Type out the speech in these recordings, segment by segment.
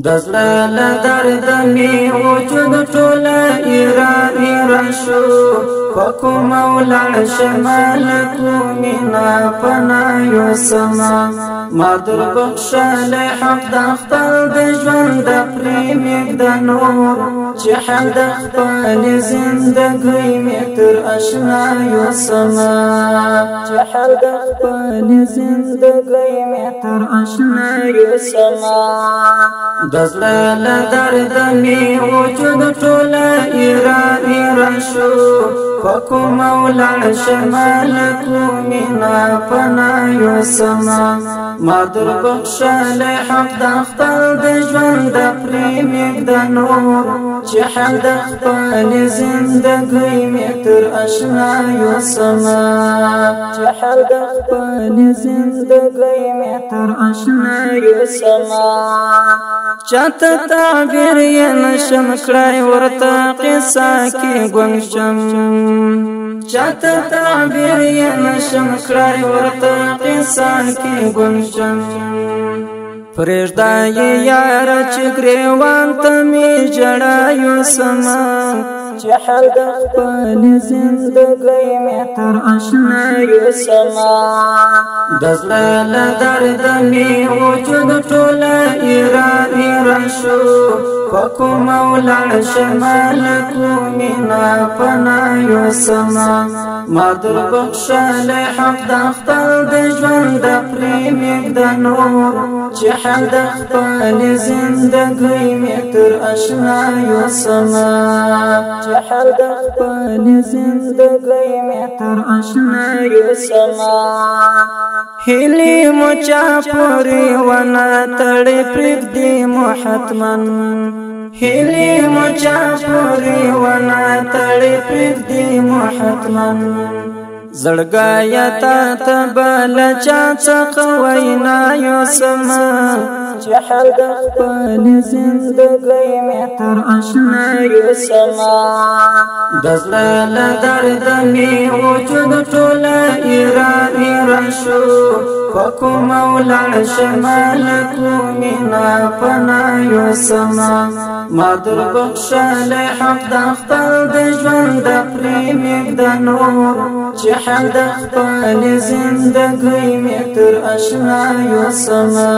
دزړه له درد می وجود ټوله ایران شو پکو مولا شمال کو مینا پنا یو سما ما در بخشل حق د خپل د ژوند د پریمګ د نور چې حق د خپل زندګۍ می تر آشنا یو سما چې حق د خپل زندګۍ می تر آشنا یو سما دزړه له درد می وجود ټوله ایران شو پکو مولا شمال کو مینا پنا یو سما ما در بخشل حق د خپل د ژوند د پریمګ د نور چې حق د خپل زندګۍ می تر آشنا یو سما چې حق د خپل زندګۍ می تر آشنا یو سما چاته تعبیر یې نشم کړای ورته قصه کې ګونشم چاته تعبیر یې نشم کړای ورته قصه کې ګونشم پرېږده یې یار چې ګریوان ته مې ژړایو سما چې حال د خپل زندګۍ مې تر آشنا یو سما د زړه له درد مې وجود ټوله ایران شو پکو مولا شمال کو مینا پنا یو سما ما در بخشل حق د خپل د ژوند د پریمګ د نور چې حق د خپل زندګۍ مې تر آشنا یو سما چې حق د خپل زندګۍ مې تر آشنا یو سما هیلی مو چا پوری ونه تړي پرېږدي مو حتمن هیلی مو چا پوری ونه تړي پرېږدي مو حتمن زړګایا تا ته بل چا څخه وینا یو سما چې حال د خپل زندګۍ مې تر آشنا یو سما د زړه له درد مې وجود ټوله ایران شو پکو مولا شمال کو مینا پنا یو سما ما در بخشل حق د خپل د ژوند د پریمګ د نور چې حق د خپل زندګۍ مې تر آشنا یو سما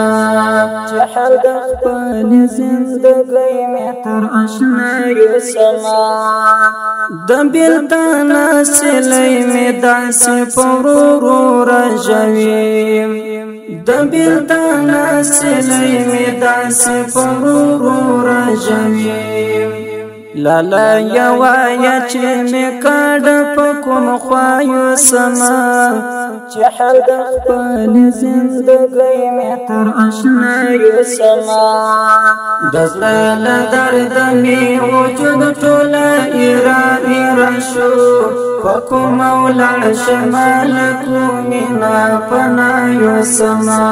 چې حق د خپل زندګۍ مې تر آشنا یو سما د بیلتان سلې مې داسې پورو رژوي د بیلتان سلې مې داسې پورو رژوي لالا یوایا چې مې کډ په کوم خوایو سما چې حال د خپل زندګۍ مې تر آشنا یو سما د زړه له درد مې وجود ټوله ایران شو پکو مولا شمال کو مینا پنا یو سما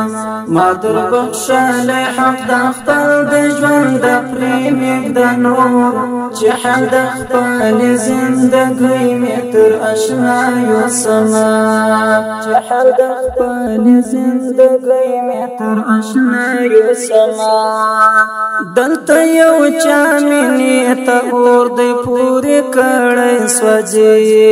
ما در بخشل حق د خپل د ژوند د پریمګ د نور چې حق د خپل زندګۍ مې تر آشنا یو سما چې حق د خپل زندګۍ مې تر آشنا یو سما دلته یو چا مینې ته اور دی پورې کړی سوځي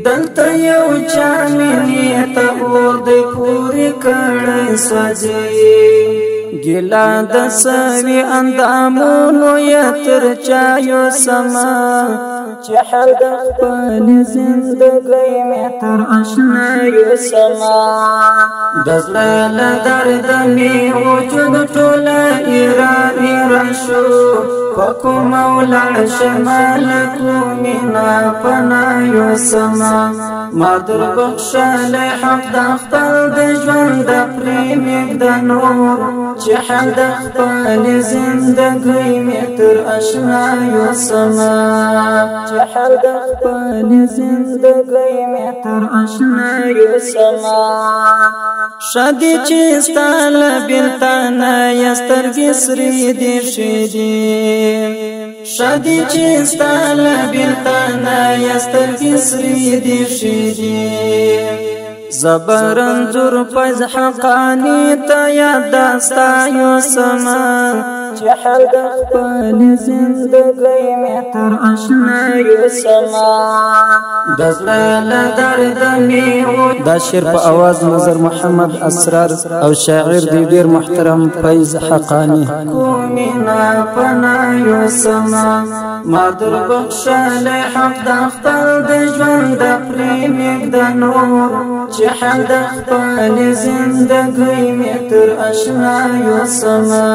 دلته یو چا مینې ته اور دی پورې کړی سوځي ګیلا د سوي اندامونو یې تر چا یو سما چې حال د خپل زندګۍ مې تر آشنا یو سما د زړه له درد مې وجود ټوله ایران شو پکو مولا شمال کو مینا پنا یو سما ما در بخشل حق د خپل د ژوند د پریمګ د نور چې حق د خپل زندګۍ مې تر آشنا یو سما چې حق د خپل زندګۍ مې تر آشنا یو سما شادي چې ستال بیلتان یسترګې سری دې شېدې شادي چې ستال بیلتان یسترګې سری دې شېدې زبرن زور پز حقانی تا یاد داستا یو سما چې حال د خپل زندګۍ مې تر اشنایو سما د زړه له درده مې دا شعر په اواز نظر محمد اسرار او شاعر دی ډیر محترم فیض حقانی کومینا پنایو سما ما در بخشل حق د خپل د ژوند د پرېمېږ د نور چې حال د خپل زندګۍ مې تر اشنایو سما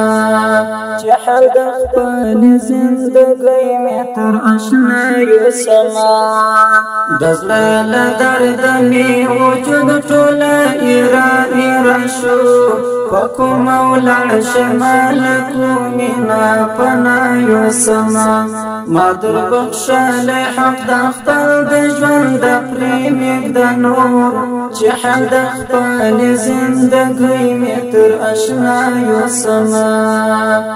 چې حال د خپل زندګۍ مې تر اشنایو سما د زړه له درده مې وجود ټوله ایران شو په کومه ولاړ شمال کومینا پنایو سما ما در بخشل حق د خپل د ژوند د پرېمېږ د نور چې حال د خپل زندګۍ مې تر اشنایو سما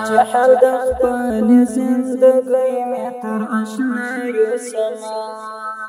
چې حال د خپل زندګۍ مې تر اشنایو سما